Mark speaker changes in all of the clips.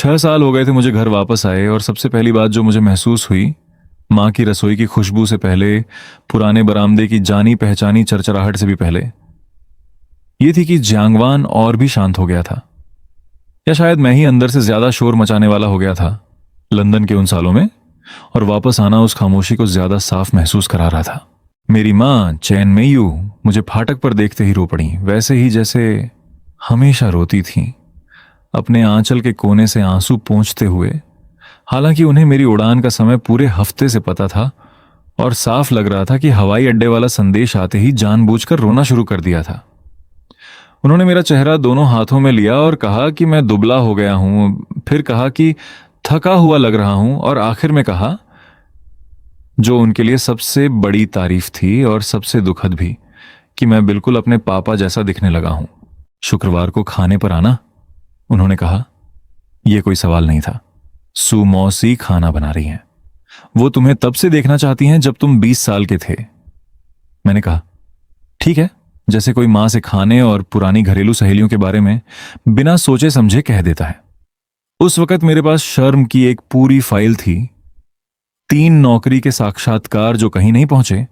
Speaker 1: 6 साल हो गए थे मुझे घर वापस आए, और सबसे पहली बात जो मुझे महसूस हुई, माँ की रसोई की खुशबू से पहले, पुराने बरामदे की जानी पहचानी चरचराहट से भी पहले, ये थी कि जांगवान और भी शांत हो गया था। या शायद मैं ही अंदर से ज्यादा शोर मचाने वाला हो गया था लंदन के उन सालों में, और वापस आना उस खामोशी को ज्यादा साफ महसूस करा रहा था। मेरी माँ चैन मेयू मुझे फाटक पर देखते ही रो पड़ी, वैसे ही जैसे हमेशा रोती थी, अपने आंचल के कोने से आंसू पोंछते हुए। हालांकि उन्हें मेरी उड़ान का समय पूरे हफ्ते से पता था, और साफ लग रहा था कि हवाई अड्डे वाला संदेश आते ही जानबूझकर रोना शुरू कर दिया था। उन्होंने मेरा चेहरा दोनों हाथों में लिया और कहा कि मैं दुबला हो गया हूं, फिर कहा कि थका हुआ लग रहा हूं, और आखिर में कहा, जो उनके लिए सबसे बड़ी तारीफ थी और सबसे दुखद भी, कि मैं बिल्कुल अपने पापा जैसा दिखने लगा हूं। शुक्रवार को खाने पर आना, उन्होंने कहा। यह कोई सवाल नहीं था। सू मौसी खाना बना रही हैं। वो तुम्हें तब से देखना चाहती हैं जब तुम 20 साल के थे। मैंने कहा, ठीक है, जैसे कोई मां से खाने और पुरानी घरेलू सहेलियों के बारे में बिना सोचे समझे कह देता है। उस वक्त मेरे पास शर्म की एक पूरी फाइल थी। 3 नौकरी के साक्षात्कार जो कहीं नहीं पहुंचे,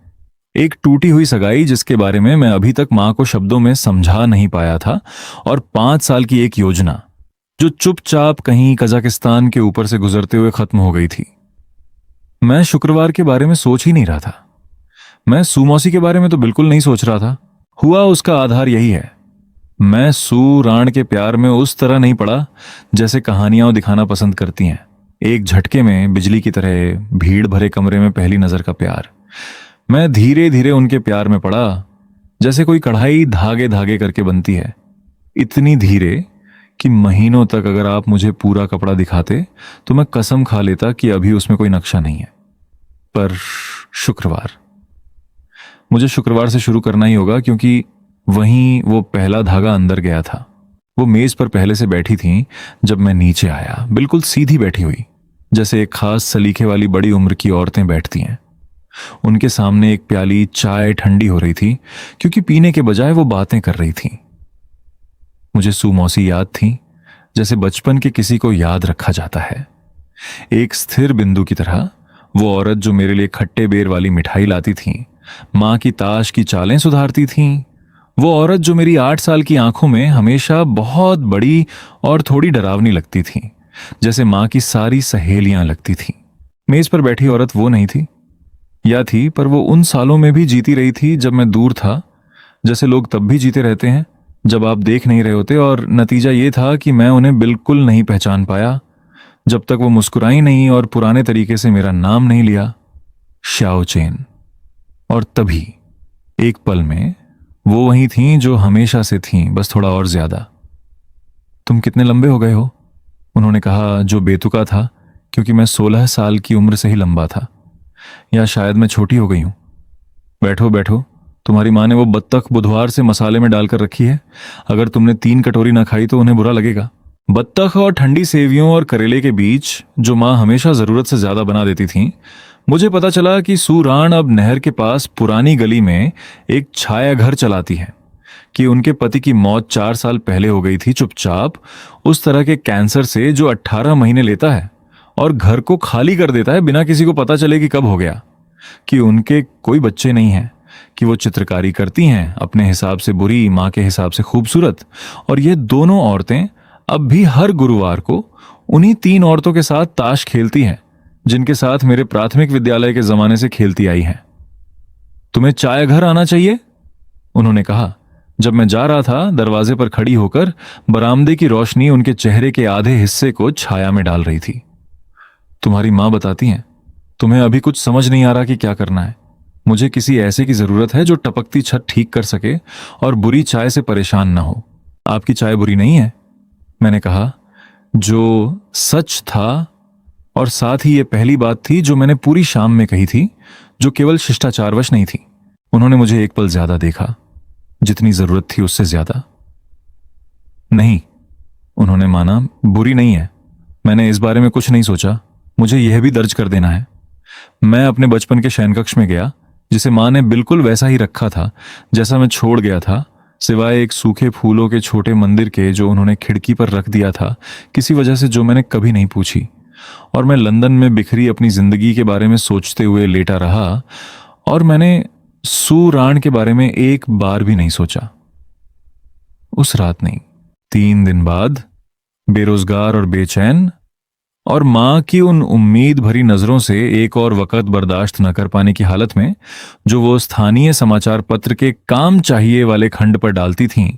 Speaker 1: एक टूटी हुई सगाई जिसके बारे में मैं अभी तक मां को शब्दों में समझा नहीं पाया था, और 5 साल की एक योजना जो चुपचाप कहीं कजाकिस्तान के ऊपर से गुजरते हुए खत्म हो गई थी। मैं शुक्रवार के बारे में सोच ही नहीं रहा था। मैं सू मौसी के बारे में तो बिल्कुल नहीं सोच रहा था। हुआ उसका आधार यही है, मैं सू राण के प्यार में उस तरह नहीं पड़ा जैसे कहानियां दिखाना पसंद करती हैं। एक झटके में, बिजली की तरह, भीड़ भरे कमरे में पहली नजर का प्यार। मैं धीरे धीरे उनके प्यार में पड़ा, जैसे कोई कढ़ाई धागे धागे करके बनती है, इतनी धीरे कि महीनों तक अगर आप मुझे पूरा कपड़ा दिखाते तो मैं कसम खा लेता कि अभी उसमें कोई नक्शा नहीं है। पर शुक्रवार, मुझे शुक्रवार से शुरू करना ही होगा, क्योंकि वहीं वो पहला धागा अंदर गया था। वो मेज पर पहले से बैठी थीं जब मैं नीचे आया, बिल्कुल सीधी बैठी हुई, जैसे एक खास सलीके वाली बड़ी उम्र की औरतें बैठती हैं। उनके सामने एक प्याली चाय ठंडी हो रही थी, क्योंकि पीने के बजाय वो बातें कर रही थीं। मुझे सू मौसी याद थी, जैसे बचपन के किसी को याद रखा जाता है। एक स्थिर बिंदु की तरह वो औरत जो मेरे लिए खट्टे बेर वाली मिठाई लाती थी, मां की ताश की चालें सुधारती थीं, वो औरत जो मेरी 8 साल की आंखों में हमेशा बहुत बड़ी और थोड़ी डरावनी लगती थी, जैसे मां की सारी सहेलियां लगती थीं। मेज पर बैठी औरत वो नहीं थी, या थी, पर वो उन सालों में भी जीती रही थी जब मैं दूर था, जैसे लोग तब भी जीते रहते हैं जब आप देख नहीं रहे होते। और नतीजा ये था कि मैं उन्हें बिल्कुल नहीं पहचान पाया जब तक वो मुस्कुराई नहीं और पुराने तरीके से मेरा नाम नहीं लिया, श्याओ चेन। और तभी एक पल में वो वही थीं जो हमेशा से थीं, बस थोड़ा और ज्यादा। तुम कितने लंबे हो गए हो, उन्होंने कहा, जो बेतुका था, क्योंकि मैं 16 साल की उम्र से ही लंबा था। या शायद मैं छोटी हो गई हूं। बैठो बैठो, तुम्हारी माँ ने वो बत्तख बुधवार से मसाले में डालकर रखी है। अगर तुमने 3 कटोरी ना खाई तो उन्हें बुरा लगेगा। बत्तख और ठंडी सेवियों और करेले के बीच, जो माँ हमेशा जरूरत से ज्यादा बना देती थीं, मुझे पता चला कि सू राण अब नहर के पास पुरानी गली में एक छाया घर चलाती है, कि उनके पति की मौत 4 साल पहले हो गई थी, चुपचाप, उस तरह के कैंसर से जो 18 महीने लेता है और घर को खाली कर देता है बिना किसी को पता चले कि कब हो गया, कि उनके कोई बच्चे नहीं हैं, कि वो चित्रकारी करती हैं, अपने हिसाब से बुरी, माँ के हिसाब से खूबसूरत। और ये दोनों औरतें अब भी हर गुरुवार को उन्हीं 3 औरतों के साथ ताश खेलती हैं, जिनके साथ मेरे प्राथमिक विद्यालय के जमाने से खेलती आई हैं। तुम्हें चाय घर आना चाहिए, उन्होंने कहा। जब मैं जा रहा था, दरवाजे पर खड़ी होकर बरामदे की रोशनी उनके चेहरे के आधे हिस्से को छाया में डाल रही थी। तुम्हारी माँ बताती हैं, तुम्हें अभी कुछ समझ नहीं आ रहा कि क्या करना है। मुझे किसी ऐसे की जरूरत है जो टपकती छत ठीक कर सके और बुरी चाय से परेशान ना हो। आपकी चाय बुरी नहीं है, मैंने कहा, जो सच था, और साथ ही ये पहली बात थी जो मैंने पूरी शाम में कही थी, जो केवल शिष्टाचारवश नहीं थी। उन्होंने मुझे एक पल ज्यादा देखा, जितनी जरूरत थी उससे ज्यादा। नहीं, उन्होंने माना, बुरी नहीं है। मैंने इस बारे में कुछ नहीं सोचा। मुझे यह भी दर्ज कर देना है। मैं अपने बचपन के शयनकक्ष में गया, जिसे मां ने बिल्कुल वैसा ही रखा था जैसा मैं छोड़ गया था सिवाय एक सूखे फूलों के छोटे मंदिर के जो उन्होंने खिड़की पर रख दिया था किसी वजह से, जो मैंने कभी नहीं पूछी। और मैं लंदन में बिखरी अपनी जिंदगी के बारे में सोचते हुए लेटा रहा, और मैंने सू राण के बारे में एक बार भी नहीं सोचा। उस रात नहीं, 3 दिन बाद, बेरोजगार और बेचैन, और मां की उन उम्मीद भरी नजरों से एक और वक्त बर्दाश्त न कर पाने की हालत में, जो वो स्थानीय समाचार पत्र के काम चाहिए वाले खंड पर डालती थीं,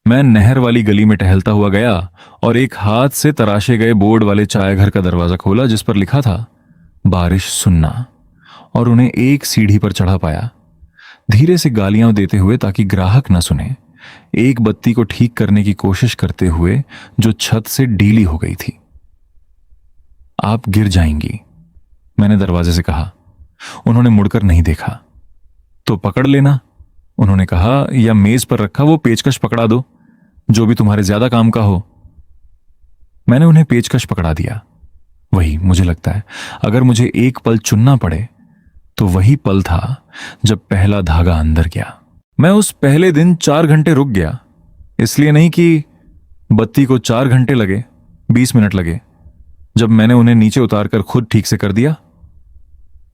Speaker 1: मैं नहर वाली गली में टहलता हुआ गया और एक हाथ से तराशे गए बोर्ड वाले चाय घर का दरवाजा खोला जिस पर लिखा था बारिश सुनना, और उन्हें एक सीढ़ी पर चढ़ा पाया, धीरे से गालियां देते हुए ताकि ग्राहक न सुने, एक बत्ती को ठीक करने की कोशिश करते हुए जो छत से ढीली हो गई थी। आप गिर जाएंगी, मैंने दरवाजे से कहा। उन्होंने मुड़कर नहीं देखा। तो पकड़ लेना, उन्होंने कहा, या मेज पर रखा वो पेचकश पकड़ा दो, जो भी तुम्हारे ज्यादा काम का हो। मैंने उन्हें पेचकश पकड़ा दिया। वही, मुझे लगता है, अगर मुझे एक पल चुनना पड़े तो वही पल था जब पहला धागा अंदर गया। मैं उस पहले दिन 4 घंटे रुक गया, इसलिए नहीं कि बत्ती को 4 घंटे लगे, 20 मिनट लगे जब मैंने उन्हें नीचे उतारकर खुद ठीक से कर दिया,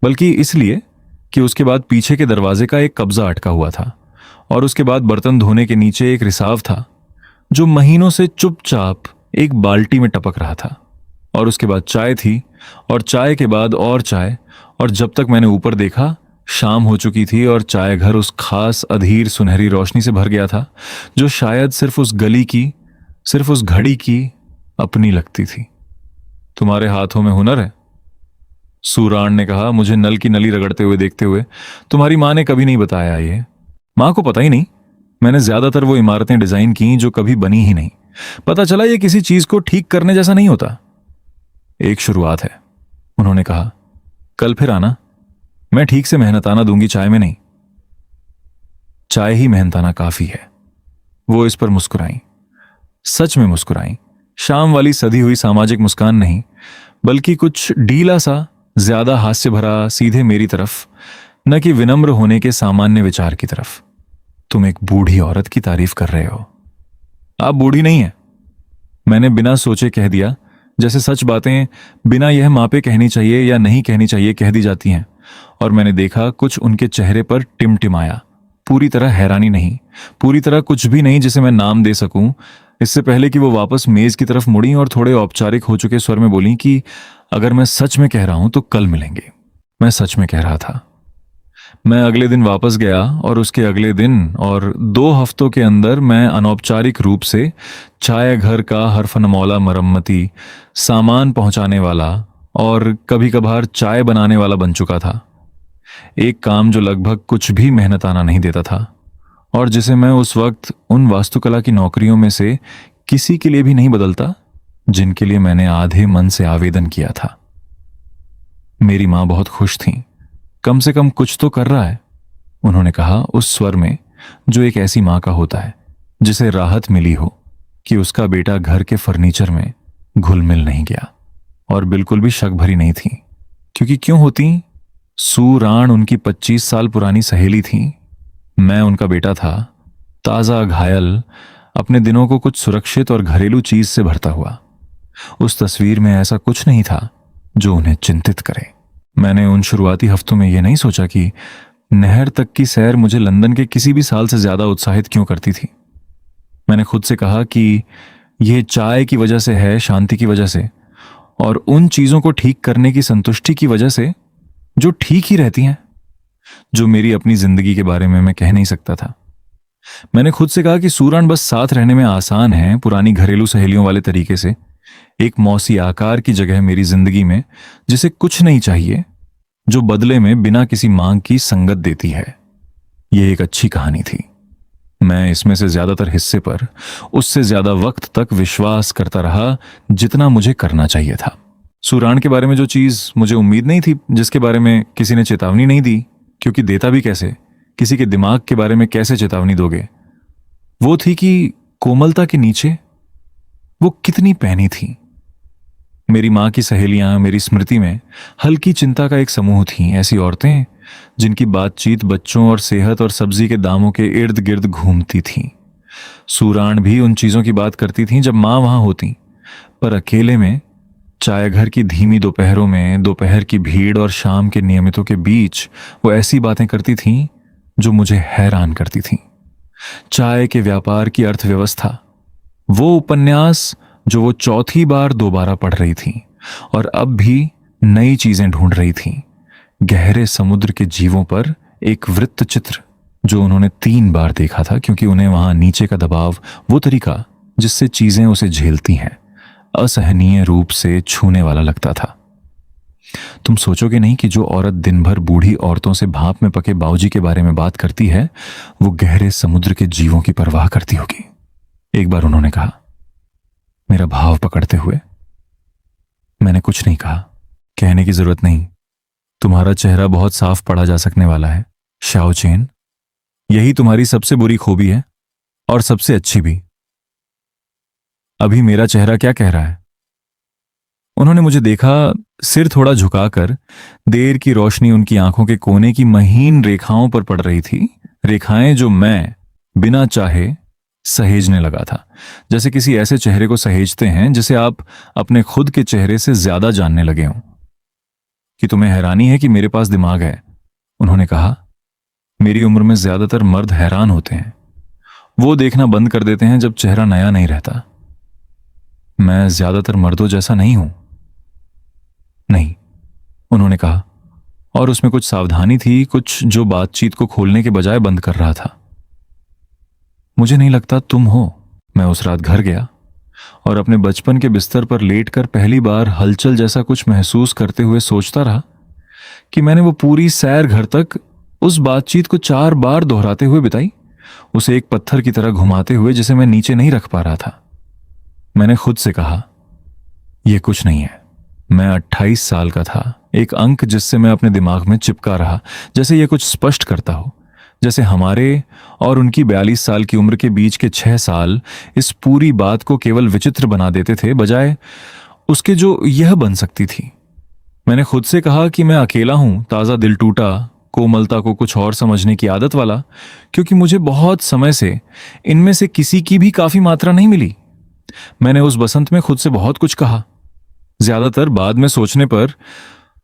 Speaker 1: बल्कि इसलिए कि उसके बाद पीछे के दरवाजे का एक कब्जा अटका हुआ था, और उसके बाद बर्तन धोने के नीचे एक रिसाव था जो महीनों से चुपचाप एक बाल्टी में टपक रहा था, और उसके बाद चाय थी, और चाय के बाद और चाय, और जब तक मैंने ऊपर देखा शाम हो चुकी थी और चाय घर उस खास अधीर सुनहरी रोशनी से भर गया था जो शायद सिर्फ उस गली की, सिर्फ उस घड़ी की अपनी लगती थी। तुम्हारे हाथों में हुनर है, सूराण ने कहा, मुझे नल की नली रगड़ते हुए देखते हुए। तुम्हारी मां ने कभी नहीं बताया ये। मां को पता ही नहीं। मैंने ज्यादातर वो इमारतें डिजाइन की जो कभी बनी ही नहीं। पता चला ये किसी चीज को ठीक करने जैसा नहीं होता। एक शुरुआत है, उन्होंने कहा। कल फिर आना, मैं ठीक से मेहनताना दूंगी, चाय में नहीं। चाय ही मेहनताना काफी है। वो इस पर मुस्कुराई, सच में मुस्कुराई। शाम वाली सधी हुई सामाजिक मुस्कान नहीं, बल्कि कुछ ढीला सा, ज्यादा हास्य भरा, सीधे मेरी तरफ, न कि विनम्र होने के सामान्य विचार की तरफ। तुम एक बूढ़ी औरत की तारीफ कर रहे हो। आप बूढ़ी नहीं है, मैंने बिना सोचे कह दिया, जैसे सच बातें बिना यह मापे कहनी चाहिए या नहीं कहनी चाहिए कह दी जाती हैं। और मैंने देखा कुछ उनके चेहरे पर टिमटिमाया, पूरी तरह हैरानी नहीं, पूरी तरह कुछ भी नहीं जिसे मैं नाम दे सकूं, इससे पहले कि वो वापस मेज की तरफ मुड़ी और थोड़े औपचारिक हो चुके स्वर में बोली कि अगर मैं सच में कह रहा हूं तो कल मिलेंगे। मैं सच में कह रहा था। मैं अगले दिन वापस गया, और उसके अगले दिन और 2 हफ्तों के अंदर मैं अनौपचारिक रूप से चाय घर का हरफनमौला, मरम्मती, सामान पहुंचाने वाला और कभी कभार चाय बनाने वाला बन चुका था। एक काम जो लगभग कुछ भी मेहनताना नहीं देता था, और जिसे मैं उस वक्त उन वास्तुकला की नौकरियों में से किसी के लिए भी नहीं बदलता जिनके लिए मैंने आधे मन से आवेदन किया था। मेरी मां बहुत खुश थी। कम से कम कुछ तो कर रहा है, उन्होंने कहा उस स्वर में जो एक ऐसी मां का होता है जिसे राहत मिली हो कि उसका बेटा घर के फर्नीचर में घुल मिल नहीं गया। और बिल्कुल भी शक भरी नहीं थी, क्योंकि क्यों होती? सूराण उनकी 25 साल पुरानी सहेली थी। मैं उनका बेटा था, ताजा, घायल, अपने दिनों को कुछ सुरक्षित और घरेलू चीज से भरता हुआ। उस तस्वीर में ऐसा कुछ नहीं था जो उन्हें चिंतित करे। मैंने उन शुरुआती हफ्तों में यह नहीं सोचा कि नहर तक की सैर मुझे लंदन के किसी भी साल से ज्यादा उत्साहित क्यों करती थी। मैंने खुद से कहा कि यह चाय की वजह से है, शांति की वजह से, और उन चीजों को ठीक करने की संतुष्टि की वजह से जो ठीक ही रहती हैं, जो मेरी अपनी जिंदगी के बारे में मैं कह नहीं सकता था। मैंने खुद से कहा कि सूराण बस साथ रहने में आसान है, पुरानी घरेलू सहेलियों वाले तरीके से, एक मौसी आकार की जगह मेरी जिंदगी में जिसे कुछ नहीं चाहिए, जो बदले में बिना किसी मांग की संगत देती है। यह एक अच्छी कहानी थी। मैं इसमें से ज्यादातर हिस्से पर उससे ज्यादा वक्त तक विश्वास करता रहा जितना मुझे करना चाहिए था। सूराण के बारे में जो चीज मुझे उम्मीद नहीं थी, जिसके बारे में किसी ने चेतावनी नहीं दी, क्योंकि देता भी कैसे, किसी के दिमाग के बारे में कैसे चेतावनी दोगे, वो थी कि कोमलता के नीचे वो कितनी पैनी थी। मेरी मां की सहेलियां मेरी स्मृति में हल्की चिंता का एक समूह थीं, ऐसी औरतें जिनकी बातचीत बच्चों और सेहत और सब्जी के दामों के इर्द गिर्द घूमती थी। सूराण भी उन चीजों की बात करती थीं जब माँ वहां होती, पर अकेले में चाय घर की धीमी दोपहरों में, दोपहर की भीड़ और शाम के नियमितों के बीच वो ऐसी बातें करती थीं जो मुझे हैरान करती थीं। चाय के व्यापार की अर्थव्यवस्था, वो उपन्यास जो वो चौथी बार दोबारा पढ़ रही थी और अब भी नई चीजें ढूंढ रही थी। गहरे समुद्र के जीवों पर एक वृत्त चित्र जो उन्होंने 3 बार देखा था, क्योंकि उन्हें वहां नीचे का दबाव, वो तरीका जिससे चीजें उसे झेलती हैं, असहनीय रूप से छूने वाला लगता था। तुम सोचोगे नहीं कि जो औरत दिन भर बूढ़ी औरतों से भाप में पके बाऊजी के बारे में बात करती है, वो गहरे समुद्र के जीवों की परवाह करती होगी। एक बार उन्होंने कहा, मेरा भाव पकड़ते हुए। मैंने कुछ नहीं कहा। कहने की जरूरत नहीं, तुम्हारा चेहरा बहुत साफ पढ़ा जा सकने वाला है शाओ चेन। यही तुम्हारी सबसे बुरी खूबी है और सबसे अच्छी भी। अभी मेरा चेहरा क्या कह रहा है? उन्होंने मुझे देखा, सिर थोड़ा झुकाकर। देर की रोशनी उनकी आंखों के कोने की महीन रेखाओं पर पड़ रही थी, रेखाएं जो मैं बिना चाहे सहेजने लगा था, जैसे किसी ऐसे चेहरे को सहेजते हैं जिसे आप अपने खुद के चेहरे से ज्यादा जानने लगे हों। कि तुम्हें हैरानी है कि मेरे पास दिमाग है, उन्होंने कहा। मेरी उम्र में ज्यादातर मर्द हैरान होते हैं, वो देखना बंद कर देते हैं जब चेहरा नया नहीं रहता। मैं ज्यादातर मर्दों जैसा नहीं हूं। नहीं, उन्होंने कहा, और उसमें कुछ सावधानी थी, कुछ जो बातचीत को खोलने के बजाय बंद कर रहा था। मुझे नहीं लगता तुम हो। मैं उस रात घर गया और अपने बचपन के बिस्तर पर लेटकर पहली बार हलचल जैसा कुछ महसूस करते हुए सोचता रहा कि मैंने वो पूरी सैर घर तक उस बातचीत को 4 बार दोहराते हुए बिताई, उसे एक पत्थर की तरह घुमाते हुए जिसे मैं नीचे नहीं रख पा रहा था। मैंने खुद से कहा, यह कुछ नहीं है। मैं 28 साल का था, एक अंक जिससे मैं अपने दिमाग में चिपका रहा, जैसे यह कुछ स्पष्ट करता हो, जैसे हमारे और उनकी 42 साल की उम्र के बीच के 6 साल इस पूरी बात को केवल विचित्र बना देते थे, बजाय उसके जो यह बन सकती थी। मैंने खुद से कहा कि मैं अकेला हूं, ताजा दिल टूटा, कोमलता को कुछ और समझने की आदत वाला, क्योंकि मुझे बहुत समय से इनमें से किसी की भी काफी मात्रा नहीं मिली। मैंने उस बसंत में खुद से बहुत कुछ कहा, ज्यादातर बाद में सोचने पर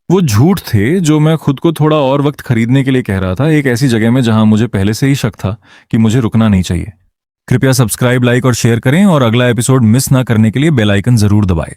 Speaker 1: वो झूठ थे जो मैं खुद को थोड़ा और वक्त खरीदने के लिए कह रहा था, एक ऐसी जगह में जहां मुझे पहले से ही शक था कि मुझे रुकना नहीं चाहिए। कृपया सब्सक्राइब, लाइक और शेयर करें और अगला एपिसोड मिस ना करने के लिए बेल आइकन जरूर दबाएं।